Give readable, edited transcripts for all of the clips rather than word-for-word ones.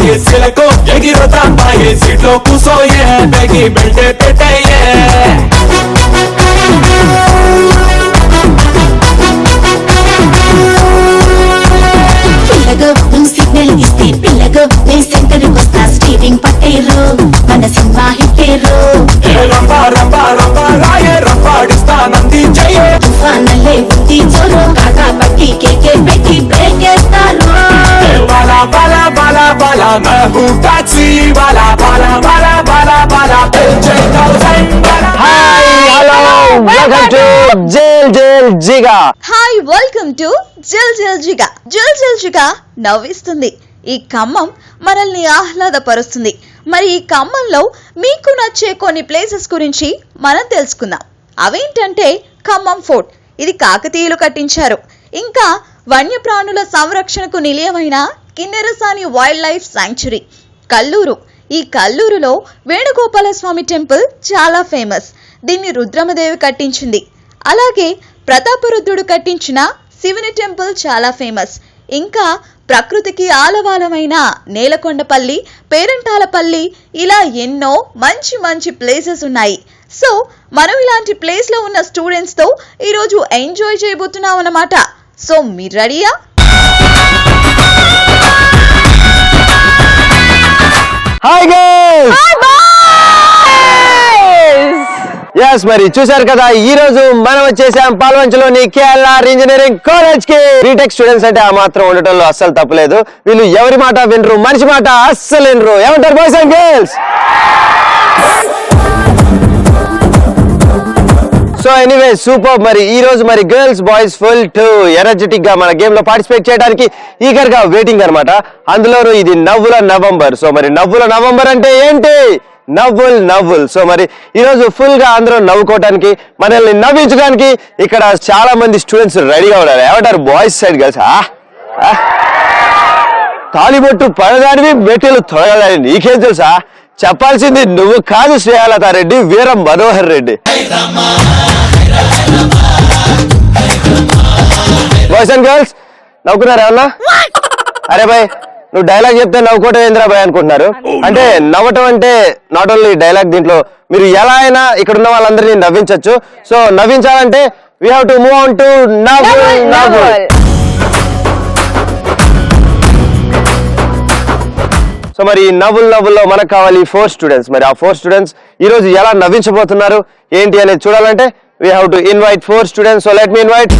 ये सिलको ఎగిరొద్దా మాయే సీట్లో కూసోయే బెగి బెల్టే పెట్టయ్యే పిల్లగో నువ్వు సిగ్నల్ ఇస్తే పిల్లగో నీ సెంటర్ వస్తా స్టీరింగ్ పట్టేరు మన సినిమా హిట్టేరు రంబా రంబా రంబా రాయే రంబాడిస్తా నంది జయే తుఫానల్లే ఉంది జోరు కాకా పట్టి కేకే పెట్టి బ్రేక్ చేస్తారు బాలా బాలా బాలా బాలా मैं हूँ टैक्सी वाला बाला बाला बाला बाला హాయ్ హలో వెల్కమ్ టు జల్ జల్ జిగా. హాయ్ వెల్కమ్ టు జల్ జల్ జిగా. జల్ జల్ జిగా నవ్విస్తుంది. ఈ ఖమ్మం మనల్ని ఆహ్లాదపరుస్తుంది. మరి ఈ ఖమ్మంలో మీకు నచ్చే కొన్ని ప్లేసెస్ గురించి మనం తెలుసుకుందాం. అవేంటంటే ఖమ్మం ఫోర్ట్, ఇది కాకతీయులు కట్టించారు. ఇంకా వన్యప్రాణుల సంరక్షణకు నిలయమైన Kinnerasani wildlife sanctuary. Kalluru, ఈ కల్లూరులో వేణుగోపాల స్వామి టెంపుల్ చాలా ఫేమస్. దీన్ని రుద్రమదేవి కట్టించింది. అలాగే ప్రతాపరుద్రుడు కట్టించిన శివుని టెంపుల్ చాలా ఫేమస్. ఇంకా ప్రకృతికి ఆలవాలమైన నేలకొండపల్లి, పేరంటాలపల్లి, ఇలా ఎన్నో మంచి మంచి ప్లేసెస్ ఉన్నాయి. సో మనం ఇలాంటి ప్లేస్ లో ఉన్న స్టూడెంట్స్ తో ఈరోజు ఎంజాయ్ చేయబోతున్నాం అన్నమాట. సో మీరు రెడీయా? Hi guys. yes మరి చూశారు కదా, ఈ రోజు మనం వచ్చేసాం పాల్వంచలోని కేఎల్ఆర్ ఇంజనీరింగ్ కాలేజ్ కి. బీటెక్ స్టూడెంట్స్ అంటే ఆ మాత్రం ఉండటంలో అస్సలు తప్పులేదు. వీళ్ళు ఎవరి మాట వినరు, మనిషి మాట అస్సలు వినరు. ఏమంటారు boys and girls? So anyway super. మరి ఈ రోజు మరి girls boys full to energetic గా మన గేమ్ లో పార్టిసిపేట్ చేయడానికి ఈగర్ గా వెయిటింగ్ అనమాట. అందులోనూ ఇది నవ్వుల నవంబర్. సో మరి నవ్వుల నవంబర్ అంటే ఏంటి? నవ్వుల్. సో మరి ఈ రోజు ఫుల్ గా అందరూ నవ్వుకోవడానికి, మనల్ని నవ్వించడానికి ఇక్కడ చాలా మంది స్టూడెంట్స్ రెడీగా ఉన్నారు. ఏమంటారు బాయ్స్ సైడ్ గర్ల్స్? తాలిబొట్టు పడదానివి మెట్టెలు తొడగలని నీకేం తెలుసా? చెప్పాల్సింది నువ్వు కాదు శ్రేయాలతారెడ్డి, వీర Manohar Reddy. Boys and girls నవ్వుకున్నారు ఏమన్నా? అరే బాయ్, నువ్వు డైలాగ్ చెప్తే నవ్వుకోవటం ఏంద్రా బాయ్ అనుకుంటున్నారు. అంటే నవ్వటం అంటే నాట్ ఓన్లీ డైలాగ్, దీంట్లో మీరు ఎలా అయినా ఇక్కడ ఉన్న వాళ్ళందరినీ నవ్వించవచ్చు. సో నవ్వించాలంటే we have to move on to నవ్వుల్. సో మరి నవ్వుల్లో మనకు కావాలి 4 స్టూడెంట్స్. మరి ఆ 4 స్టూడెంట్స్ ఈ రోజు ఎలా నవ్వించబోతున్నారు ఏంటి అనేది చూడాలంటే we have to invite 4 students. So let me invite.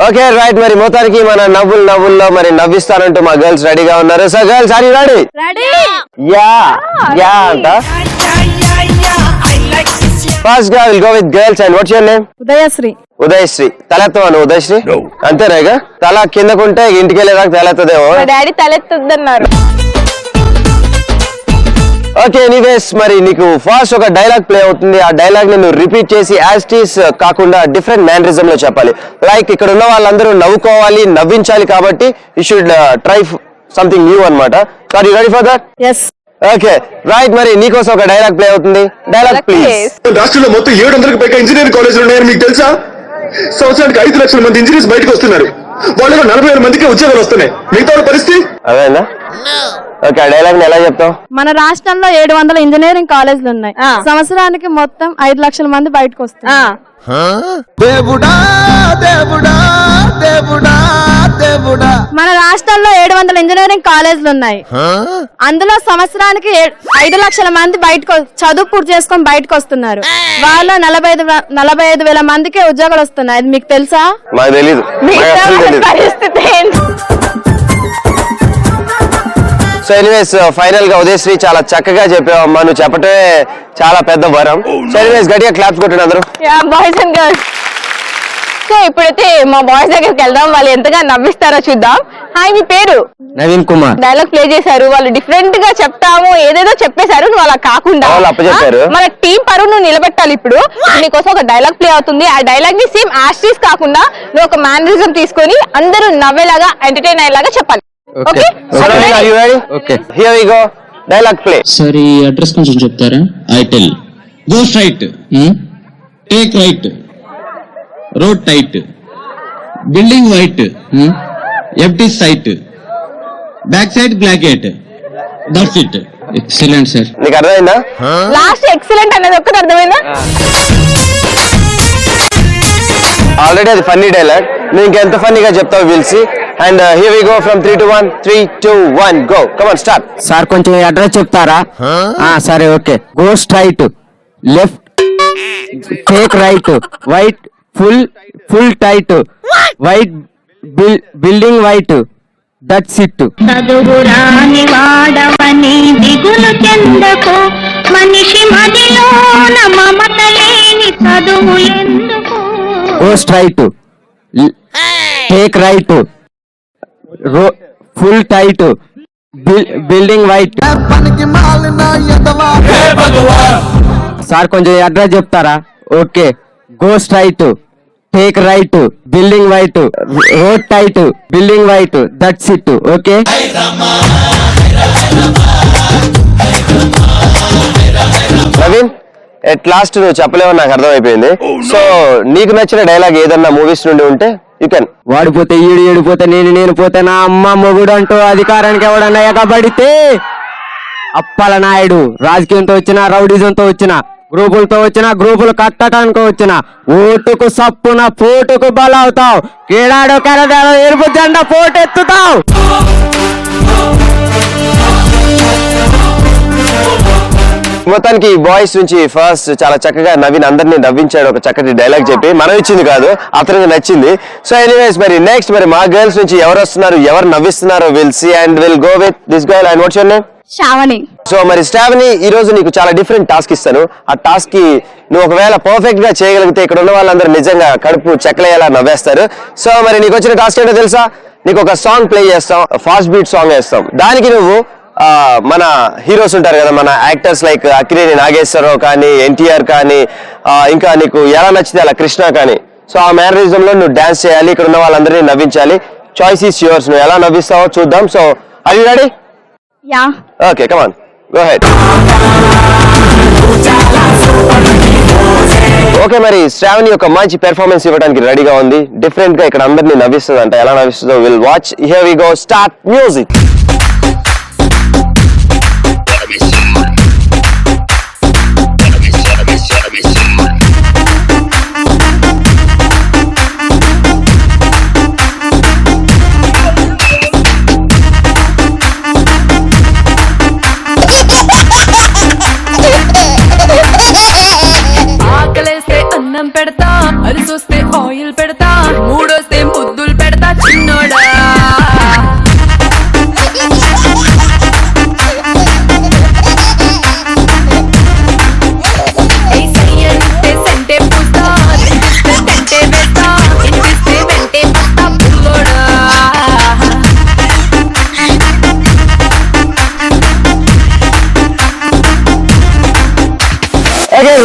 Okay right. మరి మొత్తానికి మన నవ్వుల్లో మరి నవ్విస్తానంటూ మా గర్ల్స్ రెడీగా ఉన్నారు. So girls are you ready? Yeah అంట. ఫస్ట్ గా will go with girls. And what's your name? Udayasri. తలెత్తవాను ఉదయశ్రీ? అంతేనా? తల కిందకుంటే ఇంటికి వెళ్ళేదాకా తలెత్తదేమో. డాడీ తలెత్తన్నారు. ఓకే ఎనీవేస్, మరి నీకు ఫస్ట్ ఒక డైలాగ్ ప్లే అవుతుంది. ఆ డైలాగ్ ని నువ్వు రిపీట్ చేసి యాజ్ ఇట్ ఈస్ కాకుండా డిఫరెంట్ మేనరిజం లో చెప్పాలి. లైక్ ఇక్కడ ఉన్న వాళ్ళందరూ నవ్వుకోవాలి, నవ్వించాలి. కాబట్టి you should try something new అన్నమాట. Are you ready for that? yes. Okay right. మరి నీకోసం ఒక డైలాగ్ ప్లే అవుతుంది. Dialogue please. రాష్ట్రంలో మొత్తం 700కి పైగా ఇంజనీరింగ్ కాలేజీలు ఉన్నాయని మీకు తెలుసా? సంవత్సరానికి 5 లక్షల మంది ఇంజనీర్స్ బయటకు వస్తున్నారు. వాళ్ళలో 40,000 మందికి ఉద్యోగాలు వస్తున్నాయి. మిగతా పరిస్థితి అదేనా? ఓకే, ఆ డైలాగ్ ని ఎలా చెప్తావు? మన రాష్ట్రంలో 700 ఇంజనీరింగ్ కాలేజీలు ఉన్నాయి. సంవత్సరానికి మొత్తం 5 లక్షల మంది బయటకు వస్తున్నారు. మన రాష్ట్రంలో 700 ఇంజనీరింగ్ కాలేజీలు ఉన్నాయి. అందులో సంవత్సరానికి 5 లక్షల మంది బయటకు చదువు పూర్తి చేసుకొని బయటకు వస్తున్నారు. వాళ్ళు 45,000 మందికి ఉద్యోగాలు వస్తున్నాయి. అది మీకు తెలుసా? మాకు తెలీదు. సో ఎనీవేస్ ఫైనల్ గా ఉదయశ్రీ చాలా చక్కగా చెప్పావమ్మా. నువ్వు చెప్పటమే చాలా పెద్ద వరం. సో ఎనీవేస్ గట్టిగా క్లాప్స్ కొట్టండి అందరూ. Boys and girls. సో ఇప్పుడైతే మా బాయ్స్ దగ్గరికి వెళ్దాం, వాళ్ళు ఎంతగా నవ్విస్తారో చూద్దాం. హాయ్, మీ పేరు? నవీన్ కుమార్. డైలాగ్ ప్లే చేశారు. వాళ్ళు డిఫరెంట్ గా చెప్తాము ఏదేదో చెప్పేశారు. నువ్వు అలా కాకుండా మన టీం పరువు నువ్వు నిలబెట్టాలి. ఇప్పుడు నీకోసం ఒక డైలాగ్ ప్లే అవుతుంది. ఆ డైలాగ్ ని సేమ్ యాస్టీస్ కాకుండా నువ్వు ఒక మేనరిజం తీసుకొని అందరూ నవ్వేలాగా ఎంటర్టైన్ అయ్యేలాగా చెప్పాలి. Okay. Are you ready? Okay. Here we go. Dialogue play. Sir, ఈ అడ్రస్ కొంచెం చెప్తారా? I tell. Go straight. Take right. Road tight. Building white, empty site, back side బ్లాకెట్. That's it. Excellent sir. నీకు అర్థమైందా? Last excellent అనేది ఒక్కటి అర్థమైందా? Already అది ఫన్నీ డైలాగ్, నువ్వు ఇంకెంత ఫన్నీగా చెప్తావు will see. And here we go from 3 to 1. 3, 2, 1 go. Come on start. Sir కొంచెం అడ్రస్ చెప్తారా? సరే okay. Go straight, left take right, white full tight, white building white. That's it. చదువురాని వాడవని దిగులు చెందకు, మనిషి మదిలోన మమత లేని చదువు ఎందుకు? Go straight, take right, full tight, building white. Sir కొంచెం అడ్రస్ చెప్తారా? Okay. Go straight, take right, building white, road tight, building white. That's it. Okay. Naveen, at last నువ్వు చెప్పలేవని నాకు అర్థమైపోయింది. సో నీకు నచ్చిన డైలాగ్ ఏదన్నా మూవీస్ నుండి ఉంటే యూ కెన్. వాడిపోతే ఈడిపోతే నేను పోతే నా అమ్మ మొగుడు అంటూ అధికారానికి ఎవడన్నా ఎగబడితే అప్పల నాయుడు. రాజకీయంతో వచ్చిన, రౌడీజంతో వచ్చిన, గ్రూపులతో వచ్చిన, గ్రూపులు కట్టడానికి వచ్చిన, ఓటుకు సప్పున పోటుకు బలవుతావు. కేడాడో కెరడాడో ఎరుపు జెండా పోటెత్తుతావు. మొత్తానికి బాయ్స్ నుంచి ఫస్ట్ చాలా చక్కగా నవీన్ అందరినీ నవ్వించాడు, ఒక చక్కటి డైలాగ్ చెప్పి. మనం ఇచ్చింది కాదు, అతనికి నచ్చింది. సో ఎనీవేస్, మరి నెక్స్ట్ మరి మా గర్ల్స్ నుంచి ఎవరు వస్తున్నారు, ఎవరు నవ్విస్తున్నారో will see and will go with this girl. And what's your name? Sravani. So మరి శ్రావణి, ఈ రోజు నీకు చాలా డిఫరెంట్ టాస్క్ ఇస్తాను. ఆ టాస్క్ కి నువ్వు ఒకవేళ పర్ఫెక్ట్ గా చేయగలిగితే ఇక్కడ ఉన్న వాళ్ళందరూ నిజంగా కడుపు చెక్కలేలా నవ్వేస్తారు. సో మరి నీకు వచ్చిన టాస్క్ ఏంటో తెలుసా? నీకు ఒక సాంగ్ ప్లే చేస్తాం, ఫాస్ట్ బీట్ సాంగ్ వేస్తాం. దానికి నువ్వు మన హీరోస్ ఉంటారు కదా, మన యాక్టర్స్ లైక్ అక్కినేని నాగేశ్వరరావు కానీ, ఎన్టీఆర్ కానీ, ఇంకా నీకు ఎలా నచ్చితే అలా కృష్ణ కానీ. సో ఆ మేనరిజం లో నువ్వు డాన్స్ చేయాలి, ఇక్కడ ఉన్న వాళ్ళందరినీ నవ్వించాలి. చాయిస్ ఈస్ యువర్స్, నువ్వు ఎలా నవ్విస్తావో చూద్దాం. So are you ready? Yeah. Okay, come on, go head. Okay, మరి శ్రావణి ఒక మంచి పెర్ఫార్మెన్స్ ఇవ్వడానికి రెడీగా ఉంది. డిఫరెంట్ గా ఇక్కడ అందరినీ నవ్విస్తుంది అంట. ఎలా నవ్విస్తుందో will watch. Here we go. Start music. ఆకలేస్తే అన్నం పెడతా, అరిసొస్తే ఆయిల్ పెడతా, మూడొస్తే ముద్దులు పెడతా చిన్నోడా. సెంటే పూస్తా, సెంటే వేస్తా, ఇనిపిస్తే వెంటే పస్తా పుల్లోడా.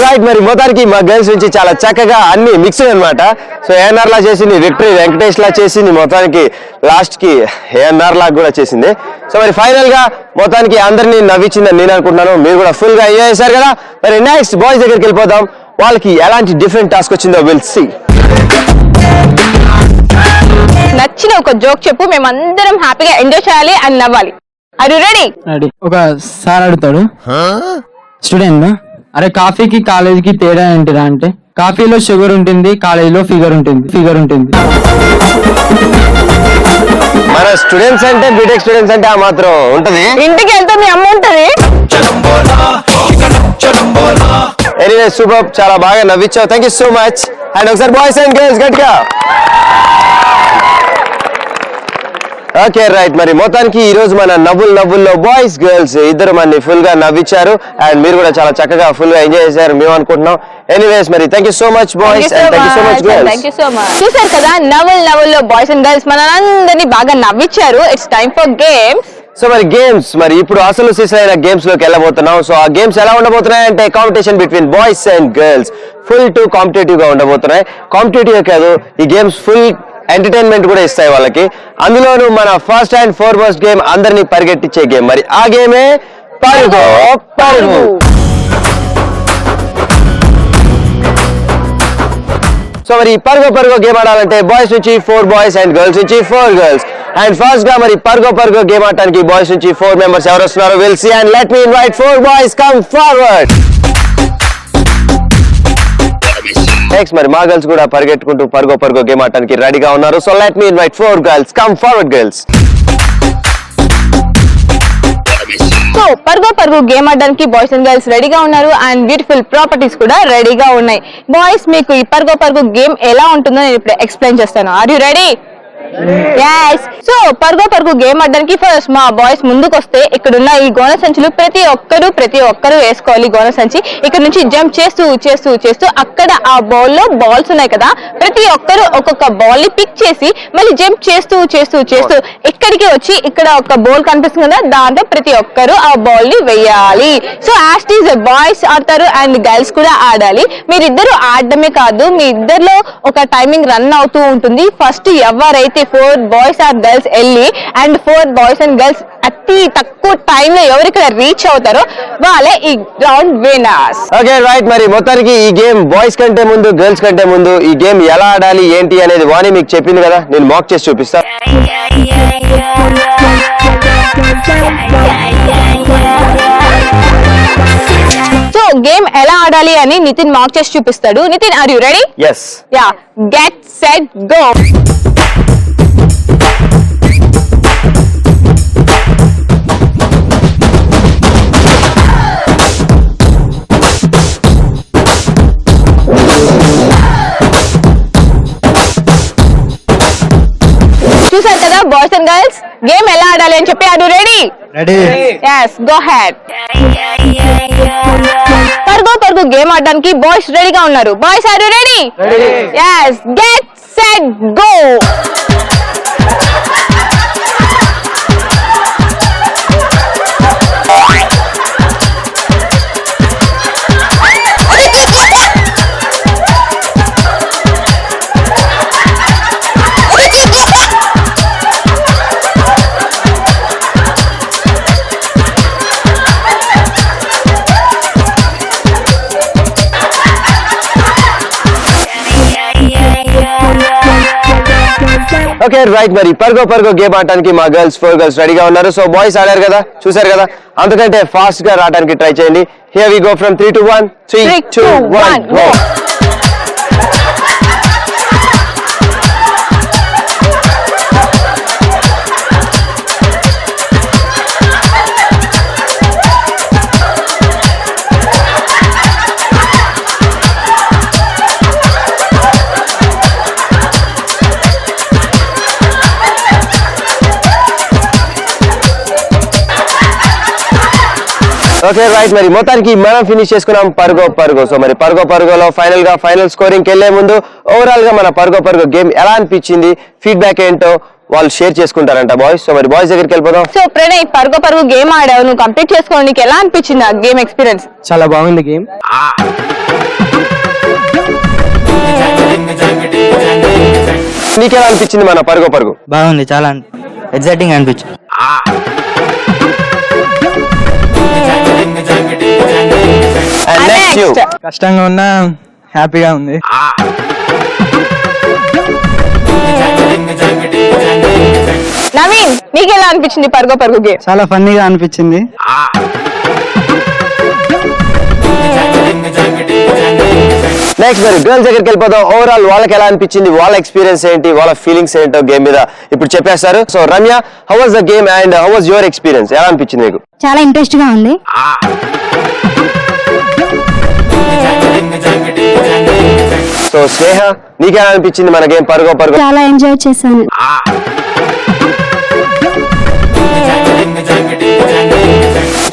రైట్, మరి మొత్తానికి మా గర్ల్స్ నుంచి చాలా చక్కగా అన్ని మిక్స్డ్ అనమాట. సో ఏఎన్ఆర్ లా చేసింది, విక్టరీ వెంకటేష్ లా చేసింది, మొత్తానికి లాస్ట్ కి ఏఎన్ఆర్ లా కూడా చేసింది. సో మరి ఫైనల్ గా మొత్తానికి అందరినీ నవ్వించిందని నేను అనుకుంటున్నాను. మీరు కూడా ఫుల్ గా ఎంజాయ్ చేశారు కదా. మరి నెక్స్ట్ బాయ్స్ దగ్గరికి వెళ్ళిపోదాం. వాళ్ళకి ఎలాంటి డిఫరెంట్ టాస్క్ వచ్చిందో విల్ సీ. నచ్చిన ఒక జోక్ చెప్పు, మేమందరం హ్యాపీగా ఎంజాయ్ చేయాలి అండ్ నవ్వాలి. Are you ready? రెడీ. ఒక సార్ అడుగుతాడు స్టూడెంట్, అరే కాఫీకి కాలేజీకి తేడా ఏంటిరా అంటే, కాఫీలో షుగర్ ఉంటుంది, కాలేజీలో ఫిగర్ ఉంటుంది. మన స్టూడెంట్స్ అంటే బీటెక్ స్టూడెంట్స్ అంటే ఆ మాత్రం ఉంటది. ఇంటికి వెళ్తే మీ అమ్మ ఉంటది. ఎనీవే సూపర్, చాలా బాగా నవ్వించావు. Thank you so much. And ఒకసారి బాయ్స్ అండ్ గర్ల్స్ గట్టిగా. ఓకే రైట్, మరి మొత్తానికి ఈ రోజు మన నవ్వుల్లో బాయ్స్ గర్ల్స్ ఇద్దరు మనని ఫుల్ గా నవ్వించారు. అండ్ మీరు కూడా చాలా చక్కగా ఫుల్ గా ఎంజాయ్ చేశారు మేము అనుకుంటున్నాం. ఎనీవేస్ మరి thank you so much boys and thank you so much girls. Thank you so much. చూసారు కదా, నవ్వుల్లో బాయ్స్ అండ్ గర్ల్స్ మనందరినీ బాగా నవ్వించారు. It's time for games. So మరి గేమ్స్, మరి ఇప్పుడు అసలు సిసలైన గేమ్స్ లోకి వెళ్ళబోతున్నాం. సో ఆ గేమ్స్ ఎలా ఉండబోతున్నాయి అంటే, competition between boys and girls. Full to competitive గా ఉండబోతున్నాయి. కాంపిటేటివ్ కాదు, ఈ గేమ్స్ ఫుల్ ఎంటర్టైన్మెంట్ కూడా ఇస్తాయి వాళ్ళకి. అందులోనూ మన ఫస్ట్ అండ్ ఫార్మోస్ట్ గేమ్ అందరినీ పరిగెట్టించే గేమ్. మరి ఆ గేమే పరుగు. సో మరి పరుగో గేమ్ ఆడాలంటే బాయ్స్ నుంచి 4 బాయ్స్ అండ్ గర్ల్స్ నుంచి 4 గర్ల్స్. అండ్ ఫస్ట్ గా మరి పరుగో గేమ్ ఆడటానికి బాయ్స్ నుంచి 4 మెంబర్స్ ఎవరు వస్తున్నారో will see. And let me invite 4 boys come forward. Next మరి మా గర్ల్స్ కూడా పరిగెట్టుకుంటూ పరుగో గేమ్ ఆడటానికి రెడీగా ఉన్నారు. So let me invite 4 girls come forward girls. So పరుగో గేమ్ ఆడడానికి బాయ్స్ అండ్ గర్ల్స్ రెడీగా ఉన్నారు అండ్ బ్యూటిఫుల్ ప్రాపర్టీస్ కూడా రెడీగా ఉన్నాయి. బాయ్స్ మీకు ఈ పరుగో గేమ్ ఎలా ఉంటుందో నేను ఇప్పుడు ఎక్స్ప్లెయిన్ చేస్తాను. Are you ready? yes. So పరుగో గేమ్ ఆడడానికి ఫస్ట్ మా బాయ్స్ ముందుకు వస్తే ఇక్కడున్న ఈ గోన సంచులు ప్రతి ఒక్కరు వేసుకోవాలి. గోన సంచి ఇక్కడ నుంచి జంప్ చేస్తూ అక్కడ ఆ బాల్ లో బాల్స్ ఉన్నాయి కదా, ప్రతి ఒక్కరు ఒక్కొక్క బాల్ ని పిక్ చేసి మళ్ళీ జంప్ చేస్తూ ఇక్కడికి వచ్చి ఇక్కడ ఒక బాల్ కనిపిస్తుంది కదా, దాంట్లో ప్రతి ఒక్కరు ఆ బాల్ ని వేయాలి. సో యాస్టీస్ బాయ్స్ ఆడతారు అండ్ గర్ల్స్ కూడా ఆడాలి. మీరిద్దరు ఆడడమే కాదు, మీ ఇద్దరిలో ఒక టైమింగ్ రన్ అవుతూ ఉంటుంది. ఫస్ట్ ఎవరైతే 4 బాయ్స్ ఆర్ గర్ల్స్ వెళ్ళి అండ్ 4 బాయ్స్ అండ్ గర్ల్స్ అతి తక్కువ టైం లో ఎవరు ఇక్కడ రీచ్ అవుతారో వాళ్ళే ఈ రౌండ్ విన్నర్స్. Okay right. మరి మొత్తానికి ఈ గేమ్ బాయ్స్ కంటే ముందు గర్ల్స్ కంటే ముందు ఈ గేమ్ ఎలా ఆడాలి ఏంటి అనేది వాణి మీకు చెప్పింది కదా, నేను మాక్ చేసి చూపిస్తా. సో గేమ్ ఎలా ఆడాలి అని నితిన్ మాక్ చేసి చూపిస్తాడు. Nitin, are you ready? yes. Yeah, get set go. చూసారు కదా బాయ్స్ అండ్ గర్ల్స్ గేమ్ ఎలా ఆడాలి అని చెప్పి. Are you ready? yes, go ahead. పరుగో గేమ్ ఆడడానికి బాయ్స్ రెడీగా ఉన్నారు. Boys, are you ready? yes, get set go. Okay right. మరి పరుగో గేమ్ ఆడటానికి మా గర్ల్స్ 4 గర్ల్స్ రెడీగా ఉన్నారు. సో బాయ్స్ ఆడారు కదా, చూసారు కదా, అందుకంటే ఫాస్ట్ గా రావడానికి ట్రై చేయండి. Here we go from 3 to 1. 3, 2, 1 go. Okay right. మరి మొత్తానికి మనం ఫినిష్ చేసుకున్నాం పరుగో. సో మరి పరుగోలో ఫైనల్ స్కోరింగ్ వెళ్లే ముందు ఓవరాల్ గా మన పరుగో గేమ్ ఎలా అనిపించింది, ఫీడ్బ్యాక్ ఏంటో వాళ్ళు షేర్ చేసుకుంటారంట బాయ్స్. సో మరి బాయ్స్ దగ్గరికి వెళ్ళిపోదాం. సో ప్రణయ్, పరుగో గేమ్ ఆడావు, నువ్వు కంప్లీట్ చేసుకోవడానికి నీకు ఎలా అనిపించింది ఆ గేమ్ ఎక్స్పీరియన్స్? చాలా బాగుంది గేమ్. నీకెలా అనిపించింది మన పరుగో? బాగుంది, చాలా ఎగ్జైటింగ్ అనిపించింది. కష్టంగా ఉన్నా హ్యాపీగా ఉంది. నవీన్, నీకెలా అనిపించింది పరుగో గేమ్? చాలా ఫన్నీగా అనిపించింది. నెక్స్ట్ మరి గర్ల్స్ దగ్గరికి వెళ్ళిపోతాం. ఓవరాల్ వాళ్ళకి ఎలా అనిపించింది, వాళ్ళ ఎక్స్పీరియన్స్ ఏంటి, వాళ్ళ ఫీలింగ్స్ ఏంటో గేమ్ మీద ఇప్పుడు చెప్పేస్తారు. So Ramya, how was the game and how was your experience? ఎలా అనిపించింది మీకు? చాలా ఇంట్రెస్ట్ గా ఉంది. సో స్నేహ, నీకెలా అనిపించింది మన గేమ్ పరుగో? చాలా ఎంజాయ్ చేశాను.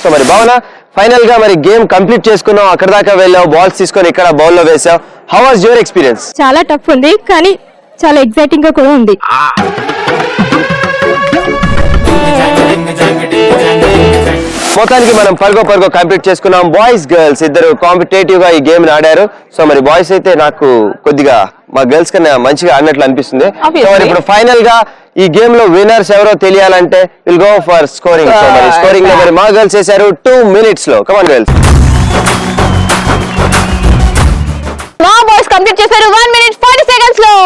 సో మరి భావన, ఫైనల్ గా మరి గేమ్ కంప్లీట్ చేసుకున్నావు, అక్కడ దాకా వెళ్ళావు, బాల్స్ తీసుకొని ఇక్కడ బౌల్ లో వేసావు. How was your experience? చాలా టఫ్ ఉంది కానీ చాలా ఎక్సైటింగ్ గా కూడా ఉంది. మొత్తానికి మనం పరుగో కంప్లీట్ చేసుకున్నాం. బాయ్స్ గర్ల్స్ ఇద్దరు కాంపిటేటివ్ గా ఈ గేమ్ ఆడారు. సో మరి బాయ్స్ అయితే నాకు కొద్దిగా మా గర్ల్స్ కన్నా మంచిగా ఆడినట్లు అనిపిస్తుంది. సో మరి ఇప్పుడు ఫైనల్ గా ఈ గేమ్ లో విన్నర్స్ ఎవరో తెలియాలంటే will go for scoring. So మరి స్కోరింగ్ లో మరి మా గర్ల్స్ చేశారు 2 minutes లో. Come on girls. మా బాయ్స్ కంప్లీట్ చేశారు 1 minute 40 seconds. గర్ల్స్ లో.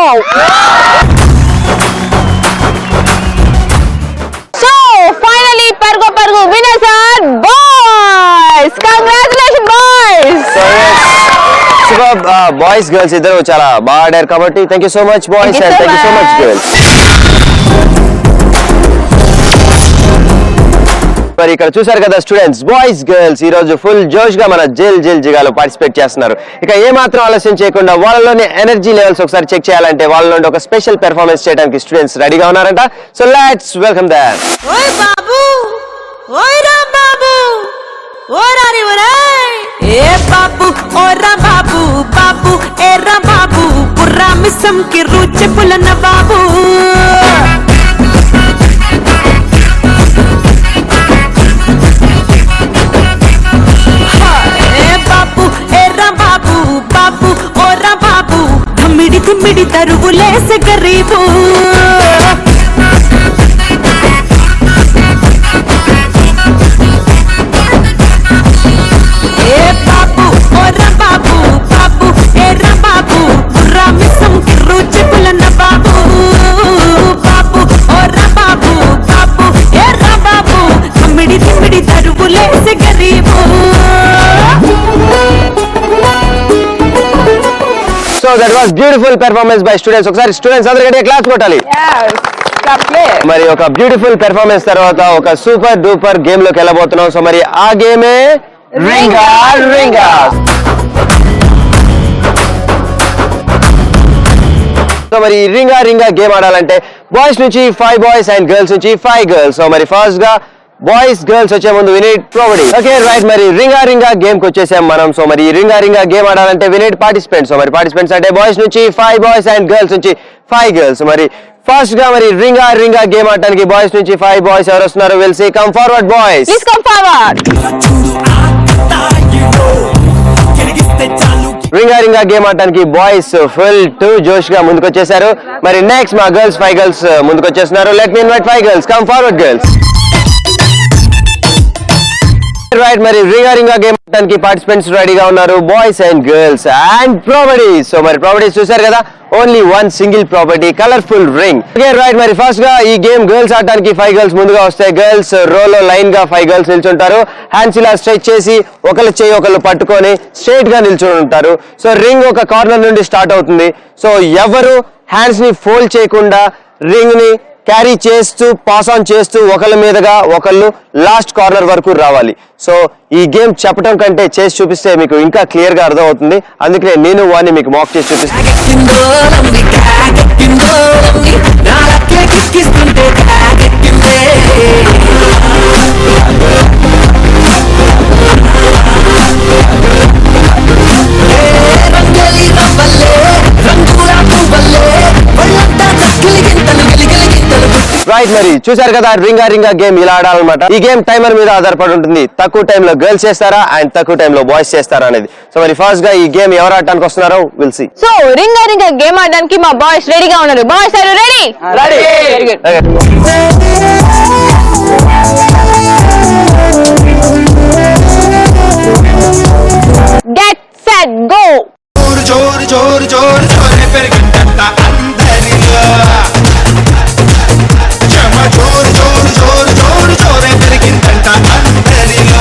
సో ఫైనలీ పరుగు పరుగు winners are boys. Congratulation boys. Boys girls ఇద్దరు చాలా బాగా ఆడారు కాబట్టి thank you so much boys and thank you so much girls. మరి ఇక్కడ చూసారు కదా స్టూడెంట్స్, బాయ్స్ గర్ల్స్ ఈ రోజు ఫుల్ జోష్ గా మన జెల్ జెల్ జిగాలో పార్టిసిపేట్ చేస్తున్నారు. ఇక ఏ మాత్రం ఆలస్యం చేయకుండా వాళ్ళలోని ఎనర్జీ లెవెల్స్ ఒకసారి చెక్ చేయాలంటే వాళ్ళ నుండి ఒక స్పెషల్ పెర్ఫార్మెన్స్ చేయడానికి స్టూడెంట్స్ రెడీగా ఉన్నారంట. So let's welcome them. ఓయ్ బాబు ఓయ్ రా బాబు ఓ రారి ఓయ్ ఏ బాబు ఓ రా బాబు బాబు ఏ రా బాబు పుర్రా మిసం కి రుచి పులన బాబు. తిమ్మిడి తరుగులేసే గరీబు ఏ బాబు ఓరా బాబు బాబు ఏరా బాబు బుర్రా మిసం కిర్రు చెప్పులన్న బాబు బాబు ఓరా బాబు బాబు ఏరా బాబు తిమ్మిడి తిమ్మిడి తరుగులేసే గరీబు. So that was beautiful performance by students. ఒకసారి స్టూడెంట్స్ అందరూ గట్టిగా క్లాస్ కొట్టాలి. మరి ఒక బ్యూటిఫుల్ పెర్ఫార్మెన్స్ తర్వాత ఒక సూపర్ డూపర్ గేమ్ లోకి వెళ్ళబోతున్నాం. సో మరి ఆ గేమే రింగా రింగా. సో మరి రింగా రింగా గేమ్ ఆడాలంటే బాయ్స్ నుంచి 5 బాయ్స్ అండ్ గర్ల్స్ నుంచి 5 గర్ల్స్. సో మరి ఫస్ట్ గా బాయ్స్ గర్ల్స్ వచ్చే ముందు we need property. Okay right, మరి రింగా రింగా గేమ్ కి వచ్చేసాం మనం. సో మరి రింగా రింగా గేమ్ ఆడాలంటే వి నీడ్ పార్టిసిపెంట్స్. సో మరి పార్టిసిపెంట్స్ అంటే బాయ్స్ నుంచి 5 బాయ్స్ అండ్ గర్ల్స్ నుంచి 5 గర్ల్స్. మరి ఫస్ట్ గా మరి రింగా రింగా గేమ్ ఆడడానికి బాయ్స్ నుంచి 5 బాయ్స్ ఎవరు వస్తున్నారు? Will see. Come forward boys. Please come forward. రింగా రింగా గేమ్ ఆడడానికి బాయ్స్ ఫుల్ టు జోష్ గా ముందుకు వచ్చేసారు. మరి నెక్స్ట్ మా గర్ల్స్ 5 గర్ల్స్ ముందుకు వచ్చేస్తున్నారు. Let me invite 5 girls. Come forward girls. Right, మరి రింగా రింగా గేమ్ ఆడడానికి పార్టిసిపెంట్స్ రెడీగా ఉన్నారు, boys and girls and properties. So మరి ప్రాపర్టీస్ చూసారు కదా, only 1 single property, colourful ring. Okay right, మరి ఫస్ట్ గా ఈ గేమ్ గర్ల్స్ ఆడడానికి 5 గర్ల్స్ ముందుగా వస్తాయి. గర్ల్స్ రోలో లైన్ గా 5 గర్ల్స్ నిల్చుంటారు. హ్యాండ్స్ ఇలా స్ట్రెచ్ చేసి ఒకళ్ళు చేయి ఒకళ్ళు పట్టుకొని స్ట్రైట్ గా నిల్చుని ఉంటారు. సో రింగ్ ఒక కార్నర్ నుండి స్టార్ట్ అవుతుంది. సో ఎవరు హ్యాండ్స్ ని ఫోల్డ్ చేయకుండా రింగ్ ని క్యారీ చేస్తూ పాస్ ఆన్ చేస్తూ ఒకళ్ళ మీదగా ఒకళ్ళు లాస్ట్ కార్నర్ వరకు రావాలి. సో ఈ గేమ్ చెప్పడం కంటే చేసి చూపిస్తే మీకు ఇంకా క్లియర్ గా అర్థం అవుతుంది. అందుకనే నేను వాడిని మీకు మాక్ చేసి చూపిస్తాను. రైట్, మరి చూసారు కదా రింగా రింగా గేమ్ ఇలా ఆడాలన్నమాట. ఈ గేమ్ టైమర్ మీద ఆధారపడి ఉంటుంది. తక్కువ టైంలో గర్ల్స్ చేస్తారా అండ్ తక్కువ టైంలో బాయ్స్ చేస్తారా అనేది. సో మరి ఫస్ట్ గా ఈ గేమ్ ఎవరు ఆడటానికి వస్తున్నారో విల్ సీ. సో రింగా రింగా గేమ్ ఆడడానికి మా బాయ్స్ రెడీగా ఉన్నారు. Boys are ready? Ready. Very good. Get set go. జోరు జోరు జోరు జోరే పెరిగిందంట అందరిలో. జోరు జోరు జోరు జోరు జోరే పెరిగిందంట అందరిలో.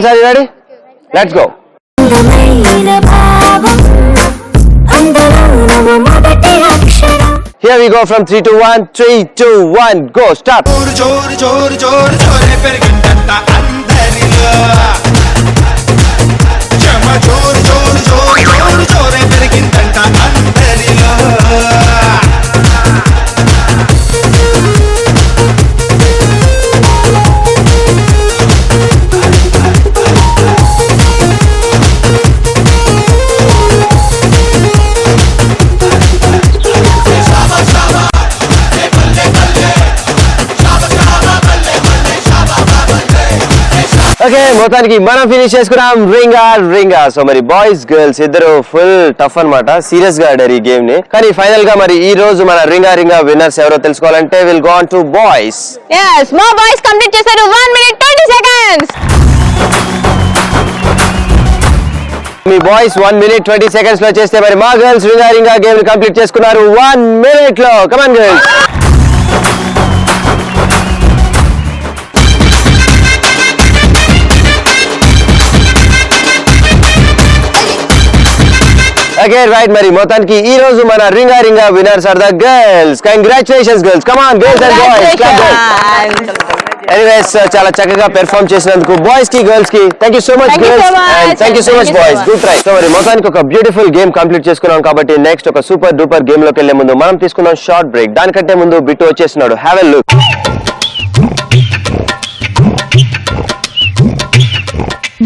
Are you ready? Let's go. Here we go from 3 to 1. 3, 2, 1, go. Start. జోరు జోరు జోరు జోరే పెరిగిందంట అందరిలో. జోరు జోరు జోరు జోరు జోరే పెరిగిందంట అందరిలో. ఓకే, మొత్తానికి మనం ఫినిష్ చేసుకున్నాం రింగా. సో మరి బాయ్స్ గర్ల్స్ ఇద్దరు ఫుల్ టఫ్ అన్నమాట, సీరియస్ గా ఆడారు ఈ గేమ్ ని. కానీ ఫైనల్ గా మరి ఈ రోజు మన రింగా విన్నర్స్ ఎవరో తెలుసుకోవాలంటే will go on to boys. yes మా బాయ్స్ కంప్లీట్ చేశారు 1 minute 20 seconds. మీ బాయ్స్ 1 minute 20 seconds లో చేస్తే మరి మా గర్ల్స్ రింగా గేమ్ ని కంప్లీట్ చేసుకున్నారు 1 minute లో. Come on girls. Okay right, మరి మొత్తానికి ఈ రోజు మన రింగా winners are the girls. Congratulations girls. Come on girls and boys clap. Anyways చాలా చక్కగా పెర్ఫార్మ్ చేసినందుకు బాయ్స్ కి గర్ల్స్ కి thank you so much girls and thank you so much boys. Good try. So మరి మొత్తానికి ఒక బ్యూటిఫుల్ గేమ్ కంప్లీట్ చేసుకున్నాం కాబట్టి నెక్స్ట్ ఒక సూపర్ డూపర్ గేమ్ లోకి వెళ్లే ముందు మనం తీసుకున్నాం షార్ట్ బ్రేక్. దానికంటే ముందు బిట్టు వచ్చేస్తున్నాడు. Have a look.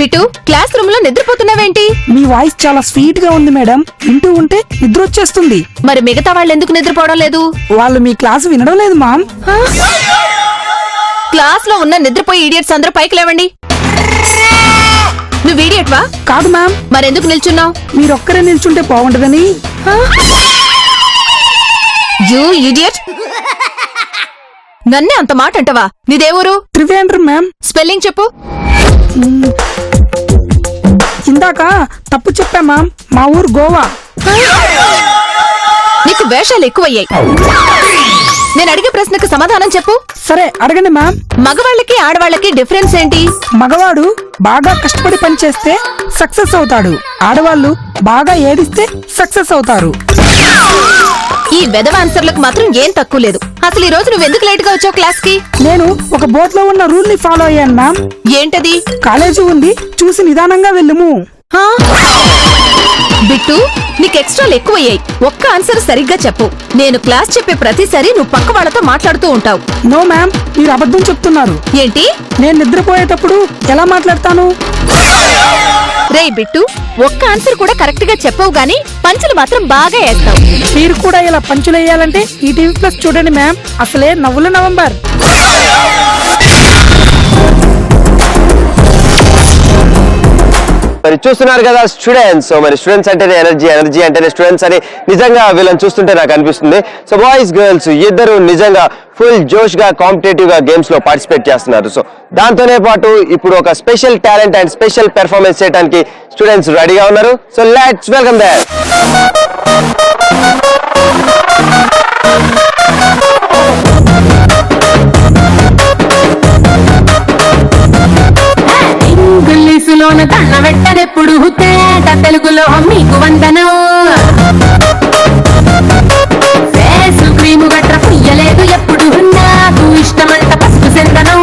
Bittu, class room లో నిద్రపోతున్నావేంటి? మీ వాయిస్ చాలా స్వీట్ గా ఉంది మేడం, వింటూ ఉంటే నిద్ర వచ్చేస్తుంది. మరి మిగతా వాళ్ళు ఎందుకు నిద్రపోవడం లేదు? వాళ్ళు మీ క్లాస్ వినడం లేదు మామ్. క్లాస్ లో ఉన్న నిద్రపోయి ఇడియట్స్ అందరూ పైకి లేవండి. నువ్వు ఇడియట్ వా? కాదు మ్యామ్. మరెందుకు నిల్చున్నావు? మీరొక్కరే నిల్చుంటే బాగుంటదని. యూ ఇడియట్, నన్నే అంత మాట అంటవా? నీదేవూరు? త్రివేంద్రం మ్యామ్. స్పెల్లింగ్ చెప్పు. ఇందాక తప్పు చెప్పా మ్యామ్, మా ఊరు గోవా. నీకు వేషాలు ఎక్కువయ్యాయి. నేను అడిగే ప్రశ్నకు సమాధానం చెప్పు. సరే అడగండి మ్యామ్. మగవాళ్ళకి ఆడవాళ్ళకి డిఫరెన్స్ ఏంటి? మగవాడు బాగా కష్టపడి పని చేస్తే సక్సెస్ అవుతాడు, ఆడవాళ్ళు బాగా ఏడిస్తే సక్సెస్ అవుతారు. ఈ వెధవ ఆన్సర్లకు మాత్రం ఏం తక్కువ లేదు. అసలు ఈ రోజు నువ్వు ఎందుకు లేట్ గా వచ్చావు క్లాస్ కి? నేను ఒక బోర్డ్ లో ఉన్న రూల్ ని ఫాలో అయ్యాను మ్యామ్. ఏంటది? కాలేజీ ఉంది, చూసి నిదానంగా వెళ్ళుము. బిట్టు, నీకు ఎక్స్ట్రాలు ఎక్కువయ్యాయి. ఒక్క ఆన్సర్ సరిగ్గా చెప్పు. నేను క్లాస్ చెప్పే ప్రతిసారి నువ్వు పక్క వాళ్ళతో మాట్లాడుతూ ఉంటావు. నో మ్యామ్, మీరు అబద్ధం చెప్తున్నారు. ఏంటి? నేను నిద్రపోయేటప్పుడు ఎలా మాట్లాడతాను? రే బిట్టు, ఒక్క ఆన్సర్ కూడా కరెక్ట్ గా చెప్పవు గానీ పంచులు మాత్రం బాగా వేస్తావు. మీరు కూడా ఇలా పంచులు వేయాలంటే ఈ టీవీ ప్లస్ చూడండి మ్యామ్. అసలే నవ్వుల నవంబర్. మరి చూస్తున్నారు కదా స్టూడెంట్స్. సో మరి స్టూడెంట్స్ అంటేనే ఎనర్జీ అంటేనే స్టూడెంట్స్ అని నిజంగా వీళ్ళని చూస్తుంటే నాకు అనిపిస్తుంది. సో బాయ్స్ గర్ల్స్ ఇద్దరు నిజంగా ఫుల్ జోష్ గా కాంపిటేటివ్ గా గేమ్స్ లో పార్టిసిపేట్ చేస్తున్నారు. సో దాంతోనే పాటు ఇప్పుడు ఒక special talent and special performance చేయడానికి స్టూడెంట్స్ రెడీగా ఉన్నారు. So let's welcome there. ఇంగ్లీషులోన దండ పెట్టనెప్పుడు తేట తెలుగులో మీకు వందనం. ఫేసు క్రీము గట్ర పుయ్యలేదు ఎప్పుడు, నాకు ఇష్టమంట పసుపు సెందనం.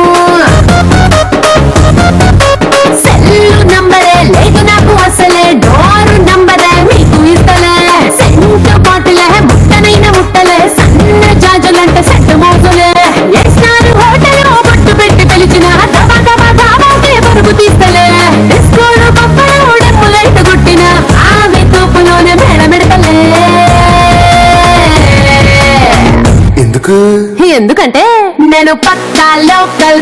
సెల్లు నంబరే లేదు నాకు అసలే, డోరు నంబరే మీకు ఇస్తలే. సెంటు బాటిలే ముట్టనైన ముట్టలే, సన్న జాజులంటే సెట్టు మోజులే. ఎస్నారు హోటల్ బొట్టు పెట్టి పిలిచిన దబా దబా దాబాకే పరుగు తీస్తలే. డిస్కోడు పప్పలు డప్పులైట్ కొట్టిన ఆమె తోపులోనే మేడమెడతలే. ఎందుకంటే నేను పక్కా లోకల్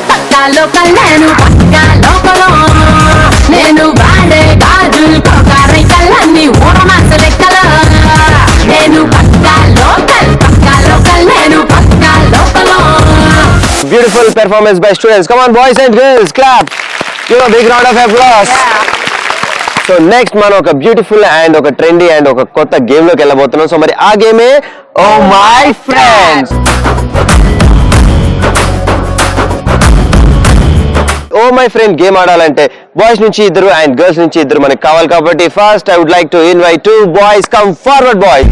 నేను పక్కా లోకల్. నేను వాడే గాజులు కోకారై కళ్ళన్ని ఊరమాస లెక్కల. నేను పక్కా లోకల్ నేను పక్కా local. Beautiful performance by students. Come on boys and girls, clap. Give a big round of applause. So next మనం ఒక బ్యూటిఫుల్ అండ్ ఒక ట్రెండీ అండ్ ఒక కొత్త గేమ్ లోకి వెళ్ళబోతున్నాం. సో మరి ఆ గేమే oh my friends. Oh my friend game ఆడాలంటే బాయ్స్ నుంచి ఇద్దరు అండ్ గర్ల్స్ నుంచి ఇద్దరు మనకి కావాలి. కాబట్టి first I would like to invite 2 boys. Come forward boys.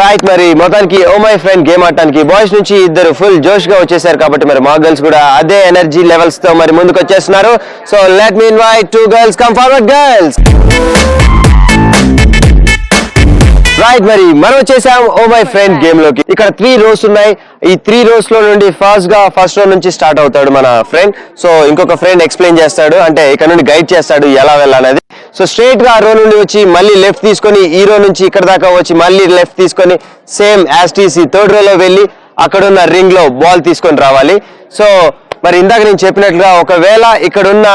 Right, మరి మొత్తానికి ఓ మై ఫ్రెండ్ గేమ్ ఆడటానికి బాయ్స్ నుంచి ఇద్దరు ఫుల్ జోష్ గా వచ్చేసారు. కాబట్టి మరి మా గర్ల్స్ కూడా అదే ఎనర్జీ లెవెల్స్ తో మరి ముందుకు వచ్చేస్తున్నారు. So let me invite 2 girls. Come forward girls. Right, మరి మనం వచ్చేసాం ఓ మై ఫ్రెండ్ గేమ్ లోకి. ఇక్కడ 3 రోస్ ఉన్నాయి. ఈ 3 రోస్ లో నుండి ఫస్ట్ రో నుంచి స్టార్ట్ అవుతాడు మన ఫ్రెండ్. సో ఇంకొక ఫ్రెండ్ ఎక్స్ప్లెయిన్ చేస్తాడు, అంటే ఇక్కడ నుండి గైడ్ చేస్తాడు ఎలా వెళ్ళాలనేది. సో స్ట్రైట్ గా ఆ రో నుండి వచ్చి మళ్ళీ లెఫ్ట్ తీసుకొని ఈ రో నుంచి ఇక్కడ దాకా వచ్చి మళ్ళీ లెఫ్ట్ తీసుకొని సేమ్ యాజ్ టీసీ 3rd రోలో వెళ్ళి అక్కడ ఉన్న రింగ్ లో బాల్ తీసుకొని రావాలి. సో మరి ఇందాక నేను చెప్పినట్లుగా ఒకవేళ ఇక్కడున్న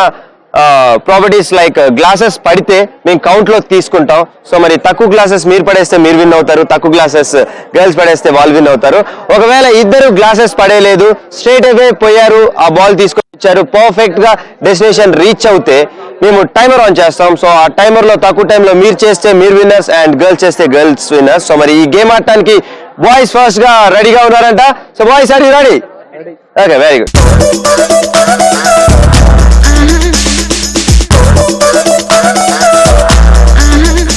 ప్రాపర్టీస్ లైక్ గ్లాసెస్ పడితే మేము కౌంట్ లో తీసుకుంటాం. సో మరి తక్కువ గ్లాసెస్ మీరు పడేస్తే మీరు విన్ అవుతారు, తక్కువ గ్లాసెస్ గర్ల్స్ పడేస్తే వాళ్ళు విన్ అవుతారు. ఒకవేళ ఇద్దరు గ్లాసెస్ పడేయలేదు, స్ట్రైట్ అవే పోయారు, ఆ బాల్ తీసుకొని వచ్చారు, పర్ఫెక్ట్ గా డెస్టినేషన్ రీచ్ అవుతే మేము టైమర్ ఆన్ చేస్తాం. సో ఆ టైమర్ లో తక్కువ టైంలో మీరు చేస్తే మీరు విన్నర్స్ అండ్ గర్ల్స్ చేస్తే గర్ల్స్ విన్నర్స్. సో మరి ఈ గేమ్ ఆడటానికి బాయ్స్ ఫస్ట్ గా రెడీగా ఉన్నారంట. So boys are you ready? Okay, very good.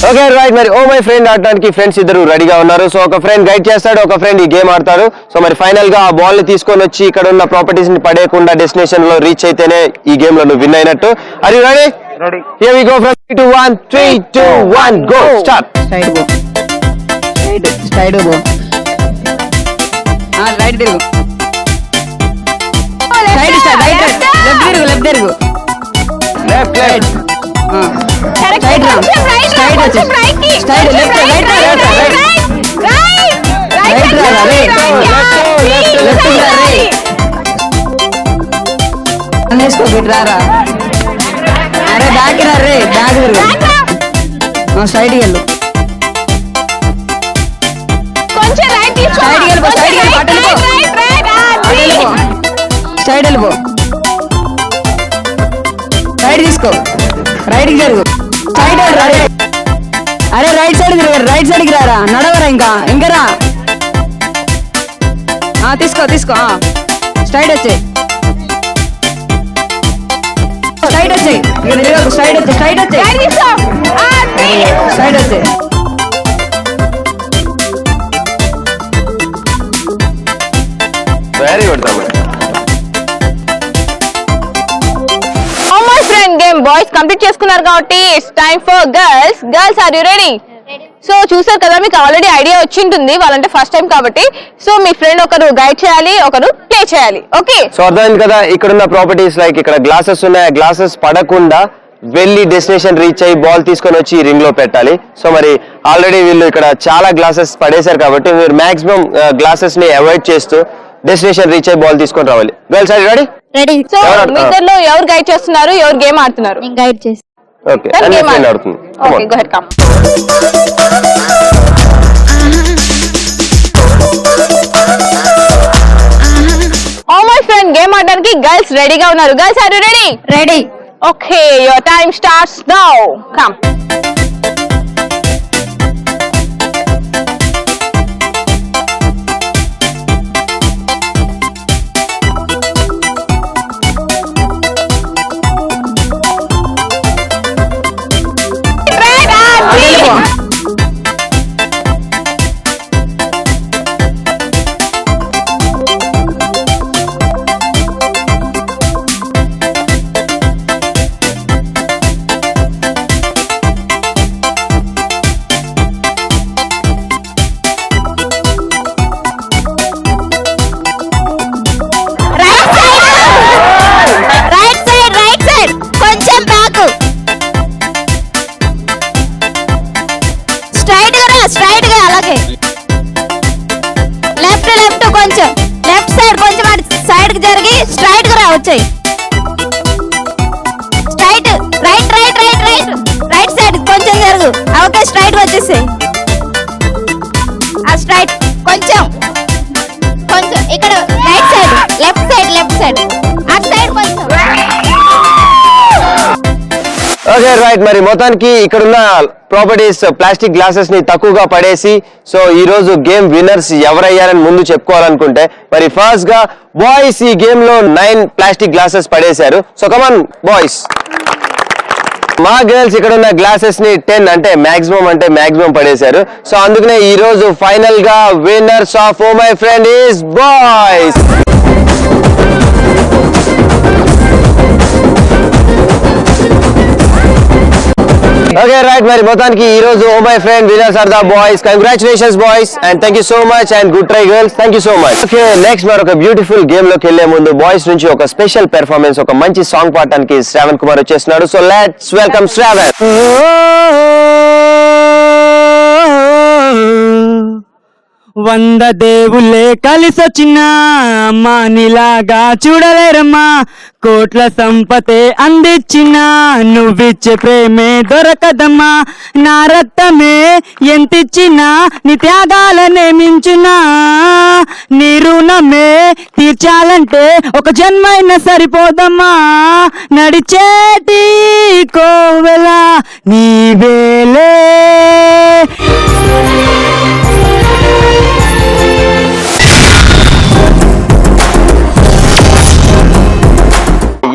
Okay right, మరి ఓ మై ఫ్రెండ్ ఆడటానికి ఫ్రెండ్స్ ఇద్దరు రెడీగా ఉన్నారు. సో ఒక ఫ్రెండ్ గైడ్ చేస్తాడు, ఒక ఫ్రెండ్ ఈ గేమ్ ఆడతారు. సో మరి ఫైనల్ గా ఆ బాల్ ని తీసుకొని వచ్చి ఇక్కడ ఉన్న ప్రాపర్టీస్ ని పడేయకుండా డెస్టినేషన్ లో రీచ్ అయితేనే ఈ గేమ్ లో నువ్వు విన్ అయినట్టు. Are you ready? Ready. Here we go from 3 to 1. 3 2 1 go. Start. Straight go. Straight go. Right తిరుగు. సైడ్ రైట్ లెఫ్ట్ తిరుగు. లెఫ్ట్ తిరుగు. Left left. స్ట్రైట్ రా. స్ట్రైట్ వచ్చి. Straight left right right right రా. Left రా రే. అనేసుకో బిడ్రారా. అరే బ్యాక్ రా రే. బ్యాక్ తిరుగు. సైడ్ వెళ్ళు. కొంచెం రైట్ తీసుకో. సైడ్ వెళ్ళిపో. సైడ్ వెళ్ళిపో. అటు వెళ్ళిపో. సైడ్ వెళ్ళిపో. సైడ్ తీసుకో. రైట్ కి జరుగు. సైడ్ అరే రైట్ సైడ్ తిరుగు. రైట్ సైడ్ కి రారా. నడవరా ఇంకా రా. తీసుకో తీసుకో. స్ట్రైట్ వచ్చే. స్ట్రైట్ వచ్చే. స్ట్రైట్ వచ్చే. స్ట్రైట్ వచ్చే. స్ట్రైట్ వచ్చే. వెరీ గుడ్ తమ్ముడు. గేమ్ బాయ్స్ కంప్లీట్ చేసుకున్నారు కాబట్టి it's time for girls. Girls are you ready? So చూసారు కదా, మీకు ఆల్రెడీ ఐడియా వచ్చి ఉంటుంది వాళ్ళంటే ఫస్ట్ టైం కాబట్టి. సో మీ ఫ్రెండ్ ఒకరు గైడ్ చేయాలి, ఒకరు ప్లే చేయాలి. ఓకే, సో అర్థమైంది కదా. ఇక్కడ ఉన్న ప్రాపర్టీస్ లైక్ ఇక్కడ గ్లాసెస్ ఉన్నాయి, ఆ గ్లాసెస్ పడకుండా వెళ్ళి డెస్టినేషన్ రీచ్ అయ్యి బాల్ తీసుకొని వచ్చి రింగ్ లో పెట్టాలి. సో మరి ఆల్రెడీ వీళ్ళు ఇక్కడ చాలా గ్లాసెస్ పడేశారు కాబట్టి మీరు మాక్సిమం గ్లాసెస్ ని అవాయిడ్ చేస్తూ డెస్టినేషన్ రీచ్ అయ్యి బాల్ తీసుకొని రావాలి. Girls are ready? Ready. So మీ ఇద్దరిలో ఎవరు గైడ్ చేస్తున్నారు, ఎవరు గేమ్ ఆడుతున్నారు? నేను గైడ్ చేస్తాను. ఓకే, అన్ని ఫ్రెండ్ ఆడుతుంది. Okay, go head come. Oh my friend game ఆడడానికి గర్ల్స్ రెడీగా ఉన్నారు. Girls are you ready? Ready. Okay, your time starts now. Come. Straight గా వచ్చాయి. Straight right right right right right side కొంచెం జరుగు. ఓకే, స్ట్రైట్ వచ్చేసాయి. ఆ స్ట్రైట్ కొంచెం కొంచెం ఇక్కడ right side left side left side అటు సైడ్ కొంచెం. ఓకే రైట్, మరి మొత్తానికి ఇక్కడున్న ప్రాపర్టీస్ ప్లాస్టిక్ గ్లాసెస్ ని తక్కువగా పడేసి సో ఈ రోజు గేమ్ విన్నర్స్ ఎవరయ్యారని ముందు చెప్పుకోవాలనుకుంటే మరి ఫస్ట్ గా బాయ్స్ ఈ గేమ్ లో 9 ప్లాస్టిక్ గ్లాసెస్ పడేశారు. So come on boys. మా గర్ల్స్ ఇక్కడ ఉన్న గ్లాసెస్ ని 10 అంటే మాక్సిమం పడేశారు. సో అందుకనే ఈ రోజు ఫైనల్ గా winners of oh my friend is boys. Okay right, మరి మొత్తానికి ఈ రోజు oh my friend winners are the boys. Congratulations boys and thank you so much and good try girls. Thank you so much. Okay, next మరి ఒక beautiful game లోకి వెళ్లే ముందు boys నుంచి ఒక స్పెషల్ పెర్ఫార్మెన్స్, ఒక మంచి సాంగ్ పాడటానికి శ్రావణ్ కుమార్ వచ్చేస్తున్నాడు. So let's welcome Shravan. 100 దేవుళ్ళే కలిసొచ్చిన అమ్మా నీలాగా చూడలేరమ్మా కోట్ల సంపతే అందించిన నువ్విచ్చే ప్రేమే దొరకదమ్మా నా రక్తమే ఎంతిచ్చినా నీ త్యాగాలనే మించునా నీ రుణమే తీర్చాలంటే ఒక జన్మైనా సరిపోదమ్మా నడిచేటి కోవెల నీవేలే.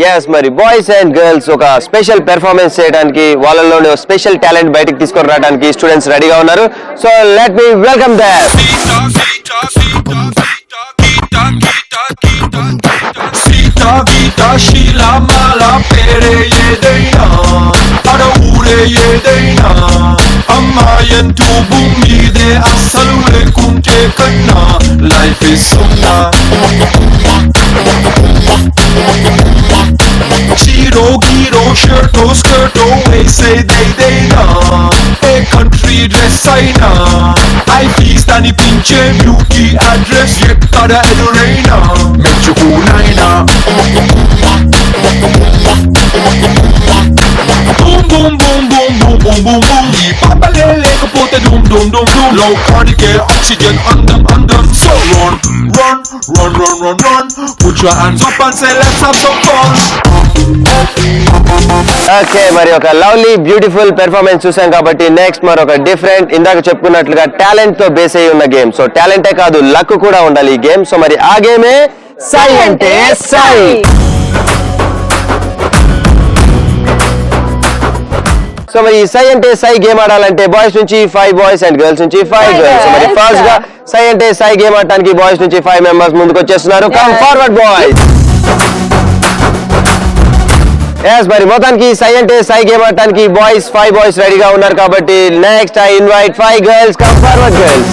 ఎస్ మరి బాయ్స్ అండ్ గర్ల్స్ ఒక స్పెషల్ పెర్ఫార్మెన్స్ చేయడానికి వాళ్ళలోని స్పెషల్ టాలెంట్ బయటకు తీసుకొని రావడానికి స్టూడెంట్స్ రెడీగా ఉన్నారు. So let me welcome there. Sita Geeta Sheela Mala పేరే ఏదైనా అడ ఊరే ఏదైనా అమ్మాయంటూ భూమి మీదే అస్సలు లేకుంటే కన్నా లైఫ్ ఇస్ సున్నా. చీరో గీరో షర్టో స్కర్టో వేసేదైనా ఏ కంట్రీ డ్రెస్ అయినా ఐ ఫీస్ అనిపించే బ్యూటీ అడ్రస్ ఎక్కడ ఎదురైనా మెచ్చుకునైనా. Boom boom boom boom boom boom boom boom ఈ పాపలే లేకపోతే డూమ్ డూమ్ డూమ్ డూమ్ లోకానికే ఆక్సిజన్ అందం అందం. So run run run run run run put your hands up and say let's have some fun. Okay మరి ఒక లవ్లీ బ్యూటిఫుల్ పెర్ఫార్మెన్స్ చూసాం కాబట్టి నెక్స్ట్ మరొక డిఫరెంట్ ఇందాక చెప్పుకున్నట్లుగా టాలెంట్ తో బేస్ అయ్యి ఉన్న గేమ్. సో టాలెంటే కాదు లక్ కూడా ఉండాలి ఈ గేమ్. సో మరి ఆ గేమే సై అంటే సై. సో మరి సై అంటే సై గేమ్ ఆడాలంటే బాయ్స్ నుంచి 5 బాయ్స్ అండ్ గర్ల్స్ నుంచి 5 గర్ల్స్. సో మరి ఫస్ట్ గా సై అంటే సై గేమ్ ఆడటానికి బాయ్స్ నుంచి 5 మెంబర్స్ ముందుకు వచ్చేస్తున్నారు. Come forward boys. ఎస్ మరి మొత్తానికి సై అంటే సై గేమ్ ఆడటానికి 5 బాయ్స్ రెడీగా ఉన్నారు కాబట్టి next I invite 5 girls. Come forward girls.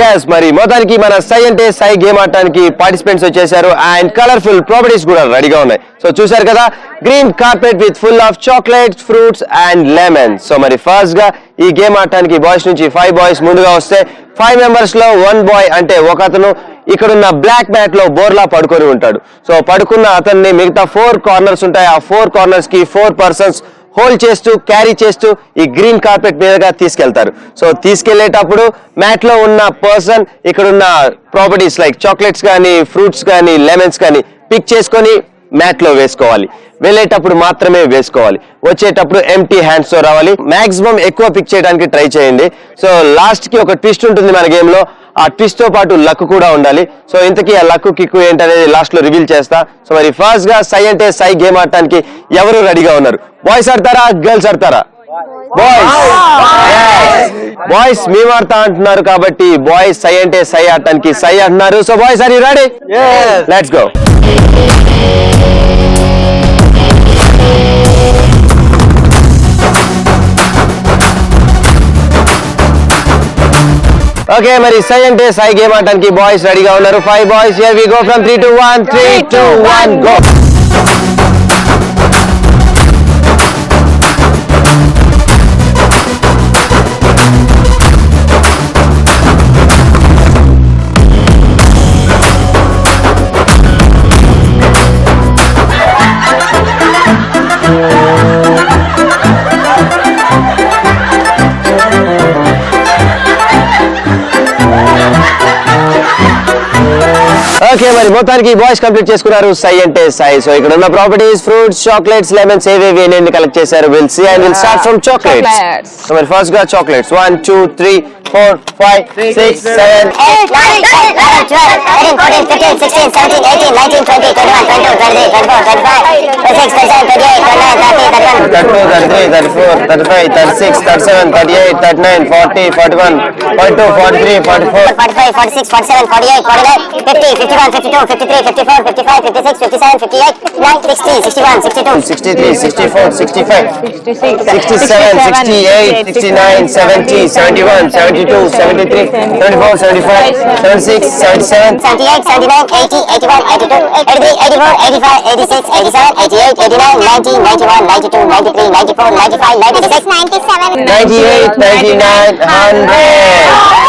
Yes మరి మొత్తానికి మన సై అంటే సై గేమ్ ఆడటానికి పార్టిసిపెంట్స్ వచ్చేసారు అండ్ కలర్ఫుల్ ప్రాపర్టీస్ కూడా రెడీగా ఉన్నాయి. సో చూసారు కదా green carpet with full of chocolates fruits and lemons. So మరి ఫస్ట్ గా ఈ గేమ్ ఆడటానికి బాయ్స్ నుంచి 5 బాయ్స్ ముందుగా వస్తే 5 మెంబర్స్ లో 1 బాయ్ అంటే ఒక అతను ఇక్కడున్న బ్లాక్ మ్యాట్ లో బోర్లా పడుకొని ఉంటాడు. సో పడుకున్న అతన్ని మిగతా 4 కార్నర్స్ ఉంటాయి. ఆ 4 కార్నర్స్ కి 4 పర్సన్స్ హోల్డ్ చేస్తూ క్యారీ చేస్తూ ఈ గ్రీన్ కార్పెట్ మీదుగా తీసుకెళ్తారు. సో తీసుకెళ్లేటప్పుడు మ్యాట్ లో ఉన్న పర్సన్ ఇక్కడున్న ప్రాపర్టీస్ లైక్ చాక్లెట్స్ కానీ ఫ్రూట్స్ కానీ లెమన్స్ కానీ పిక్ చేసుకొని మ్యాట్ లో వేసుకోవాలి. వెళ్ళేటప్పుడు మాత్రమే వేసుకోవాలి. వచ్చేటప్పుడు ఎంటీ హ్యాండ్స్ తో రావాలి. మాక్సిమం ఎక్కువ పిక్ చేయడానికి ట్రై చేయండి. సో లాస్ట్ కి ఒక ట్విస్ట్ ఉంటుంది మన గేమ్ లో. ఆ ట్విస్ట్ తో పాటు లక్ కూడా ఉండాలి. సో ఇంతకీ ఆ లక్ కిక్కు ఏంటనేది లాస్ట్ లో రివీల్ చేస్తా. సో మరి ఫస్ట్ గా సై అంటే సై గేమ్ ఆడటానికి ఎవరు రెడీగా ఉన్నారు? బాయ్స్ ఆడతారా గర్ల్స్ ఆడతారా? బాయ్స్ మేము ఆడతా అంటున్నారు కాబట్టి బాయ్స్ సై అంటే సై ఆడటానికి సై అంటున్నారు. So boys are you ready? Let's go. Okay మరి సై అంటే సై గేమ్ ఆడటానికి బాయ్స్ రెడీగా ఉన్నారు. 5 boys here we go from 3 to 1 3 2 1 go. Okay మరి మొత్తానికి బాయ్స్ కంప్లీట్ చేసుకున్నారు సై అంటే సై. సో ఇక్కడ ఉన్న ప్రాపర్టీస్ ఫ్రూట్స్ చాక్లెట్స్ లెమన్స్ ఏవేవి ఎన్ని కలెక్ట్ చేశారు will see and will start from chocolates. So మరి ఫస్ట్ గా chocolates 1 2 3 4 5 6 7 8 9 10 11 12 13 14 15 16 17 18 19 20 21 22 23 24 25 26 27 28 29 30 31 32 33 34 35 36 37 38 39 40 41 42 43 44 45 46 47 48 49 50 51 52 53 54 55 56 57 58 59 60 61 62 63 64 65 67 68 69 70 71 72 73 74 75 76 77 78 79 80 81 82 83 84 85 86 87 88 89 90 91 92 93 94 95 96 97 98 99 100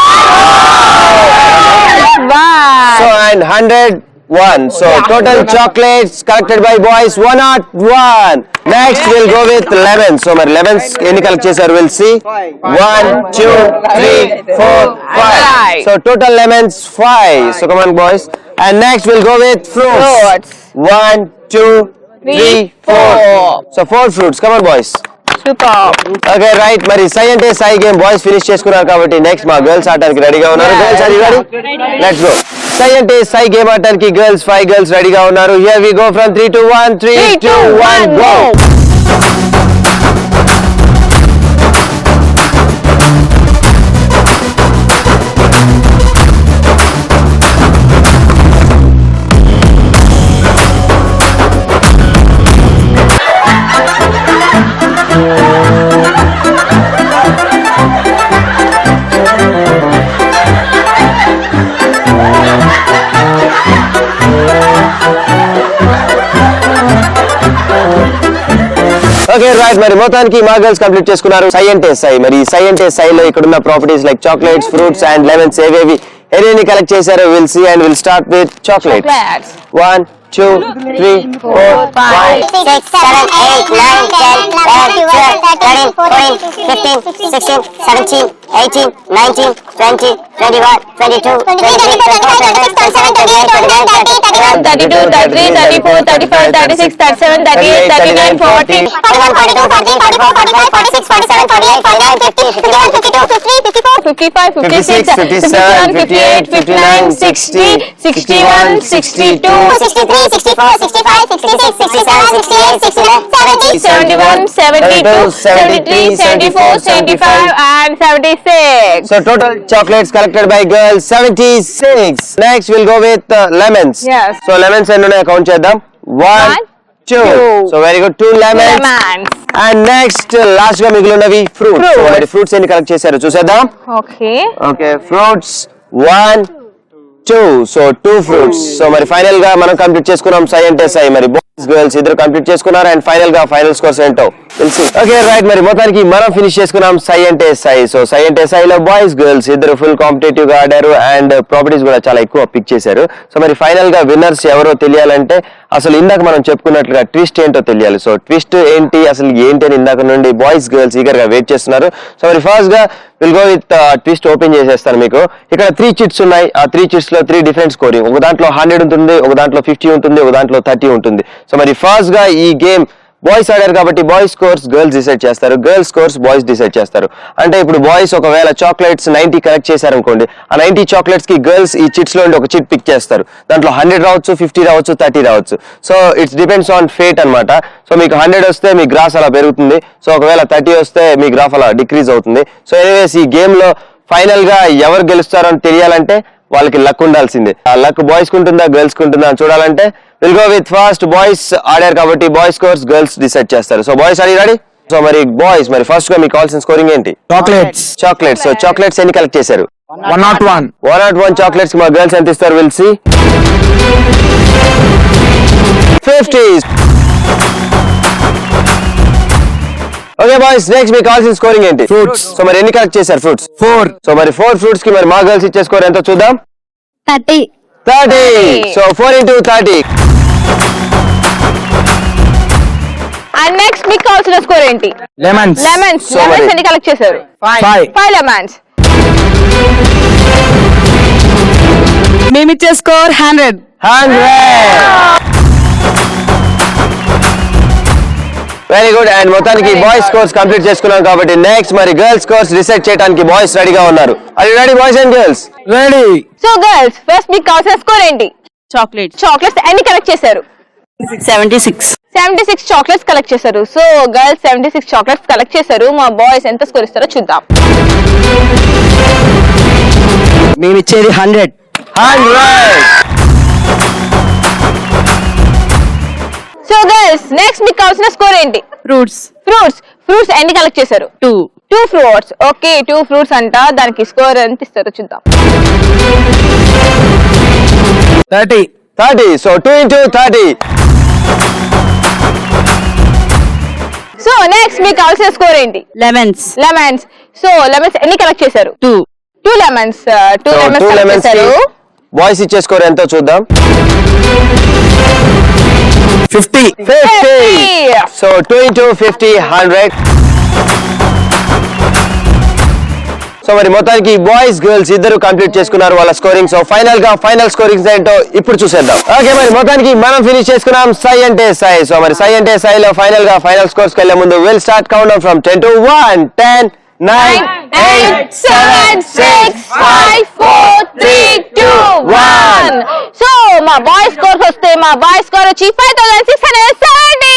So and 101. So total chocolates collected by boys 101. Next we'll go with lemons. So మరి lemons ఎన్ని collect చేశారు we'll see. 1, 2, 3, 4, 5. So total lemons 5. So come on boys. And next we'll go with fruits. 1, 2, 3, 4. So 4 fruits. Come on boys. Super. Okay, right. మరి సై అంటే సై game boys finish చేసుకున్నారు కాబట్టి next మా గర్ల్స్ ఆడడానికి రెడీగా ఉన్నారు. Girls are you ready? Let's go. సై అంటే సై గేమ్ ఆడడానికి గర్ల్స్ 5 గర్ల్స్ రెడీగా ఉన్నారు. Here we go from 3 to 1. 3, 2, 1 go. Okay right మరి మొత్తానికి మా గర్ల్స్ కంప్లీట్ చేసుకున్నారు సై అంటే సై. మరి సై అంటే సై లో ఇక్కడ ఉన్న properties like chocolates, fruits and lemons ఏవేవి ఎన్ని కలెక్ట్ చేశారో will see and will start with chocolates. 1, 2, 3, 4, 5, 6, 7, 8, 9, 10, 11, 12, 13, 14, 15, 16, 17, 18, 19, 20, 21, 22, 23, 24, 25, 27, 28, 29, 30, 32, 33, 34, 35, 36, 37, 38, 39, 40, 41, 42, 43, 44, 45, 46, 47, 48, 49, 50, 51, 52, 53, 55, 56, 57, 58, 59, 60, 61, 62, 63, 64, 65, 66, 67, 68, 69, 70, 71, 72, 73, 74, 75 and 76. So total chocolates collected by girls 76. Next we'll go with lemons. Yes. So lemons ఎన్ని ఉన్నాయో కౌంట్ చేద్దాం. 1, 2. So very good. 2 lemons. And next last గా మిగిలినవి fruits. So మరి fruits ఎన్ని collect చేశారో చూసేద్దాం. Okay, fruits 1, 2. So 2 fruits. So మరి ఫైనల్ గా మనం కంప్లీట్ చేసుకున్నాం సై అంటే సై. మరి బాయ్స్ గర్ల్స్ ఇద్దరు కంప్లీట్ చేసుకున్నారు అండ్ ఫైనల్ గా ఫైనల్ స్కోర్స్ ఏంటో తెలుసు. ఓకే రైట్ మరి మొత్తానికి మనం ఫినిష్ చేసుకున్నాం సై అంటే సై. సో సై అంటే సై లో బాయ్స్ గర్ల్స్ ఇద్దరు ఫుల్ కాంపిటేటివ్ గా ఆడారు అండ్ ప్రాపర్టీస్ కూడా చాలా ఎక్కువ పిక్ చేశారు. సో మరి ఫైనల్ గా విన్నర్స్ ఎవరో తెలియాలంటే అసలు ఇందాక మనం చెప్పుకున్నట్లుగా ట్విస్ట్ ఏంటో తెలియాలి. సో ట్విస్ట్ ఏంటి అసలు ఏంటి అని ఇందాక నుండి బాయ్స్ గర్ల్స్ ఈగర్ గా వెయిట్ చేస్తున్నారు. సో మరి ఫస్ట్ గా will go with twist open చేసేస్తాను మీకు. ఇక్కడ 3 చిట్స్ ఉన్నాయి. ఆ 3 చిట్స్ లో 3 డిఫరెంట్ స్కోరింగ్. ఒక దాంట్లో 100 ఉంటుంది, ఒక దాంట్లో 50 ఉంటుంది, ఒక దాంట్లో 30 ఉంటుంది. సో మరి ఫస్ట్ గా ఈ గేమ్ బాయ్స్ ఆడారు కాబట్టి బాయ్స్ స్కోర్స్ గర్ల్స్ డిసైడ్ చేస్తారు, గర్ల్స్ స్కోర్స్ బాయ్స్ డిసైడ్ చేస్తారు. అంటే ఇప్పుడు బాయ్స్ ఒకవేళ చాక్లెట్స్ 90 కలెక్ట్ చేశారనుకోండి, ఆ 90 చాక్లెట్స్ కి గర్ల్స్ ఈ చిట్స్ లో ఒక చిట్ పిక్ చేస్తారు. దాంట్లో 100 రావచ్చు, 50 రావచ్చు, 30 రావచ్చు. So it's depends on fate అన్నమాట. సో మీకు 100 వస్తే మీ గ్రాఫ్ అలా పెరుగుతుంది. సో ఒకవేళ 30 వస్తే మీ గ్రాఫ్ అలా డిక్రీజ్ అవుతుంది. సో ఎనీవేస్ ఈ గేమ్ లో ఫైనల్ గా ఎవరు గెలుస్తారో అని తెలియాలంటే వాళ్ళకి లక్ ఉండాల్సిందే. ఆ లక్ బాయ్స్ కు ఉంటుందా గర్ల్స్ కు ఉంటుందా అని చూడాలంటే will go with first boys ఆడారు కాబట్టి బాయ్స్ స్కోర్స్ గర్ల్స్ డిసైడ్ చేస్తారు. సో బాయ్స్ ఆడి రెడీ? సో మరి బాయ్స్ మరి ఫస్ట్ గా మీకు కావాల్సిన స్కోరింగ్ ఏంటి? చాక్లెట్స్. సో చాక్లెట్స్ ఎన్ని కలెక్ట్ చేశారు? 101 చాక్లెట్స్ కి మా గర్ల్స్ ఎంత ఇస్తారు will see. 50. Okay boys next మీకు కావాల్సిన స్కోరింగ్ ఏంటి? ఫ్రూట్స్. సో మరి ఎన్ని కలెక్ట్ చేశారు? ఫ్రూట్స్ 4. సో మరి 4 ఫ్రూట్స్ కి మరి మా గర్ల్స్ ఇచ్చే స్కోర్ ఎంతో చూద్దాం. 30. So 4 into 30. అండ్ నెక్స్ట్ మీకు కావాల్సిన స్కోర్ ఏంటి? లెమన్స్. లెమన్స్ ఎన్ని కలెక్ట్ చేశారు? 5 లెమన్స్. మేమిచ్చే స్కోర్ 100. Very good. అండ్ మొత్తానికి బాయ్స్ స్కోర్స్ కంప్లీట్ చేసుకున్నాం కాబట్టి నెక్స్ట్ మరి గర్ల్స్ స్కోర్స్ డిసైడ్ చేయడానికి బాయ్స్ రెడీగా ఉన్నారు. Are you ready boys and girls? Ready. So girls first మీకు కావాల్సిన స్కోర్ ఏంటి? చాక్లెట్స్ ఎన్ని కలెక్ట్ చేశారు? 76 చాక్లెట్స్ కలెక్ట్ చేశారు. సో గర్ల్స్ 76 చాక్లెట్స్ కలెక్ట్ చేశారు. మా బాయ్స్ ఎంత స్కోర్ ఇస్తారో చూద్దాం. మేమిచ్చేది 100. సో గర్ల్స్ నెక్స్ట్ మీకు కావాల్సిన స్కోర్ ఏంటి? ఫ్రూట్స్ ఎన్ని కలెక్ట్ చేశారు? 2 ఫ్రూట్స్. ఓకే 2 ఫ్రూట్స్ అంట. దానికి స్కోర్ ఎంత ఇస్తారో చూద్దాం. 30. So 2 into 30. సో నెక్స్ట్ మీకు కావాల్సిన స్కోర్ ఏంటి? లెమన్స్. సో లెమన్స్ ఎన్ని కలెక్ట్ చేశారు? 2 లెమన్స్. 2 లెమన్స్ కలెక్ట్ చేశారు. బాయ్స్ ఇచ్చే స్కోర్ ఎంతో చూద్దాం. 50. So 2 into 50 100. సో మరి మొత్తానికి బాయ్స్ గర్ల్స్ ఇద్దరు కంప్లీట్ చేసుకున్నారు వాళ్ళ స్కోరింగ్. సో ఫైనల్ స్కోరింగ్స్ ఏంటో ఇప్పుడు చూసేద్దాం. ఓకే మరి మొత్తానికి మనం ఫినిష్ చేసుకున్నాం సై అంటే సై. సో మరి సై అంటే సైలో ఫైనల్ స్కోర్స్ కి వెళ్లే ముందు will start count down from 10 to 1. 10 9 8 7 6 5 4 3 2 1. So మా బాయ్స్ స్కోర్స్ వస్తే మా బాయ్స్ స్కోర్ వచ్చి 5670.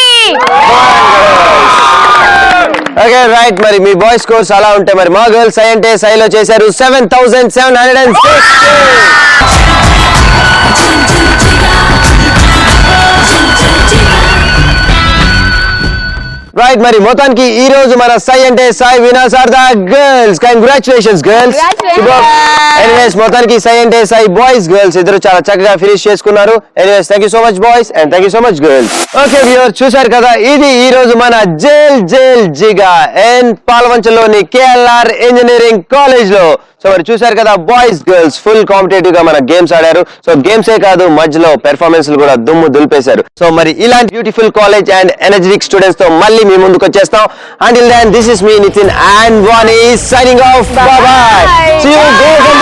Okay right. మరి మీ బాయ్స్ స్కోర్స్ అలా ఉంటే మరి మా గర్ల్స్ సై అంటే సైలో చేశారు 7760. రైట్ మరి మొత్తానికి ఈ రోజు మన సై అంటే సై winners are the girls. Congratulations girls. Anyways మొత్తానికి సై అంటే సై బాయ్స్ గర్ల్స్ ఇద్దరు చాలా చక్కగా ఫినిష్ చేసుకున్నారు. Anyways thank you so much boys and thank you so much girls. Okay viewers చూశారు కదా, ఇది ఈ రోజు మన జేల్ జిగా అండ్ పాల్వంచలోని KLR ఇంజనీరింగ్ కాలేజ్ లో. సో మరి చూశారు కదా బాయ్స్ గర్ల్స్ ఫుల్ కాంపిటేటివ్ గా మన గేమ్స్ ఆడారు. సో గేమ్సే కాదు మధ్యలో పెర్ఫార్మెన్స్ కూడా దుమ్ము దులిపేశారు. సో మరి ఇలాంటి beautiful college and energetic students తో మళ్ళీ మీ ముందుకు వచ్చేస్తాం. Until then, this is me Nitin and Vani signing off. Bye bye. See you guys.